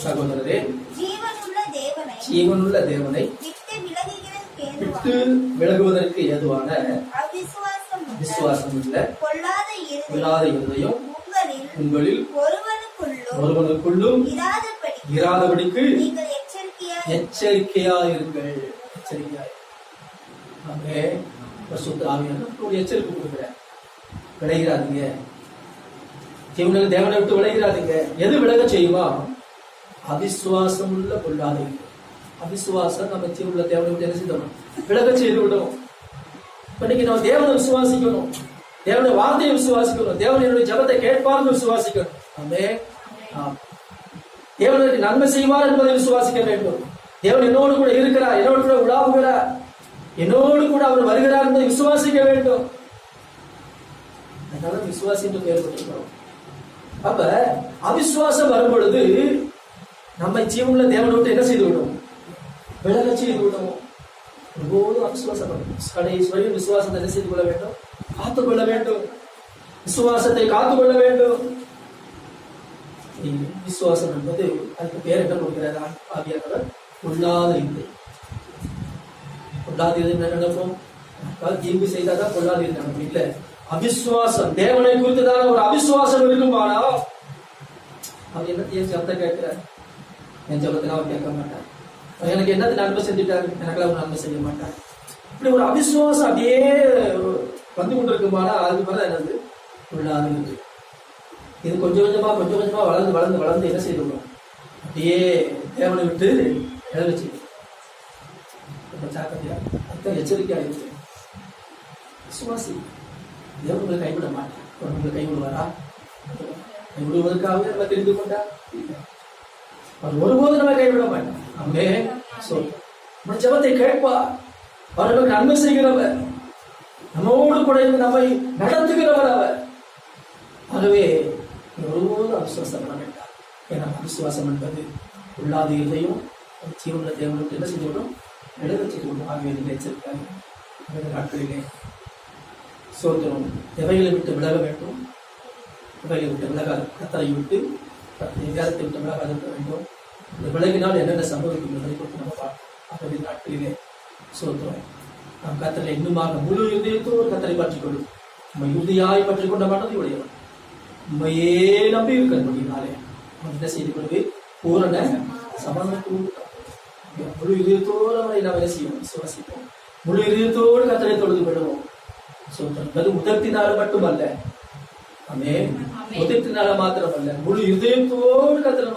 சகோதரரே, ஜீவனுள்ள தேவனை விட்டு விலகுவதற்கு ஏதுவான விசுவாசம் இல்ல கொள்ளாத இருதயம் உங்களில் ஒருவனுக்குள்ளும் இராதபடிக்கு எச்சரிக்கையாயிருங்கள். எச்சரிக்கை கொடுக்கிறேன். விளைகிறாதீங்க, தேவனை விட்டு விளைகிறாதீங்க. எது விலக செய்யுமா? அவிசுவாசம் உள்ள கொள்ளாத. அவிசுவாசம் நம்ம உள்ள தேவனை விட்டு என்ன செய்யணும்? விலக செய்து விடும். இன்னைக்கு நம்ம தேவனை விசுவாசிக்கணும், தேவனுடைய வார்த்தையை விசுவாசிக்கணும், தேவனுடைய ஜபத்தை கேட்பார்னு விசுவாசிக்கணும். தேவனுக்கு நன்மை செய்வார் என்பதை விசுவாசிக்க வேண்டும். தேவன் என்னோடு கூட இருக்கிறார், என்னோடு கூட உலாவுகிறார், என்னோடு கூட அவர் வருகிறார் என்பதை விசுவாசிக்க வேண்டும். அதனால விசுவாசி என்று பெயர் பெற்றிருக்கிறோம். அப்ப அவிசுவாசம் வரும் பொழுது நம்மை ஜீவனுள்ள தேவனை விட்டு என்ன செய்து விடும்? விலக செய்து விடும். ஒருபோதும் அவிசுவாசம் கடைசி வரையும் விசுவாசத்தை என்ன செய்து கொள்ள வேண்டும்? காத்துக்கொள்ள வேண்டும். விசுவாசத்தை காத்துக்கொள்ள வேண்டும். விசுவாசம் என்பது அதுக்கு பேர் என்ன கொடுக்கிறார் ஆவியானவர்? கொள்ளாத இல்லை. கொள்ளாத என்ன நடக்கும்? தீங்கு செய்தாதான் கொள்ளாத நடக்கும். இல்ல, அவிசுவாசம், தேவனை குறித்ததான ஒரு அவிசுவாசம் இருக்குமானா அவர் என்ன ஜபத்தை கேட்கிறார்? என் ஜபத்தை அவர் கேட்க மாட்டார். எனக்கு என்னது நன்மை செஞ்சுட்டாரு, எனக்கெல்லாம் ஒரு நன்மை செய்ய மாட்டார். இப்படி ஒரு அவிசுவாசம் அப்படியே வந்து கொண்டிருக்குமானா அதுக்கு மேல என்னது? கொள்ளாது இருக்கு. இது கொஞ்சம் கொஞ்சமா வளர்ந்து வளர்ந்து வளர்ந்து என்ன செய்யணும்? அப்படியே தேவனை விட்டு இழந்துச்சு. ஜாக்கிரதையா, அதுதான் எச்சரிக்கையா இருக்கு. விசுவாசி தேவன் உங்களை கைவிட மாட்டார். உங்களை கைவிடுவாரா? கைவிடுவதற்காகவே நம்ம தெரிந்து கொண்டா? அவர் ஒருபோது நம்ம கைவிட மாட்டார். அங்கே நம்ம ஜபத்தை கேட்பா. அவர் நமக்கு நன்மை செய்கிறவர், நம்மோடு கூட நம்மை நடத்துகிறவர் அவர். ஆகவே ஒருபோதும் அவிசுவாசம் பண்ண வேண்டாம். ஏன்னா அவிசுவாசம் என்பது உள்ளாத இருதையும் ஜீவனுள்ள தேவனுக்கு என்ன செய்துவிடும்? எழுத செய்துவிடும். ஆகவே எச்சரிக்கையாக நாட்களிலே சோதனம் எவைகளை விட்டு விலக வேண்டும், எவைகளை விட்டு விலகாது. கத்தரை விட்டு வேதத்தை விட்டு விலகாது இருக்க வேண்டும். இந்த விலகினால் என்னென்ன சம்பவிக்கும் என்பதை கொடுத்து நம்ம பார்ப்போம். ஆகவே நாட்களிலே சோதனம் நாம் கத்தரை இன்னுமாக முழு இதயத்தோடு கத்தரை பற்றிக்கொள்ளும். நம்ம இறுதியாய் பற்றி கொண்ட மனதை உடையவர், உண்மையே நம்பி இருக்கிறபடினாலே என்ன செய்து கொண்டு பூரண சமாதானத்தோடு முழு இதயத்தோடு அவரை நாம் என்ன செய்வோம்? விசுவாசிப்போம். முழு இதயத்தோடு கத்தரை தொழுது விடுவோம். உதத்தினால மட்டுமல்ல, உதத்தினால மாத்திரமல்ல, முழு இதயத்தோடு கத்தரை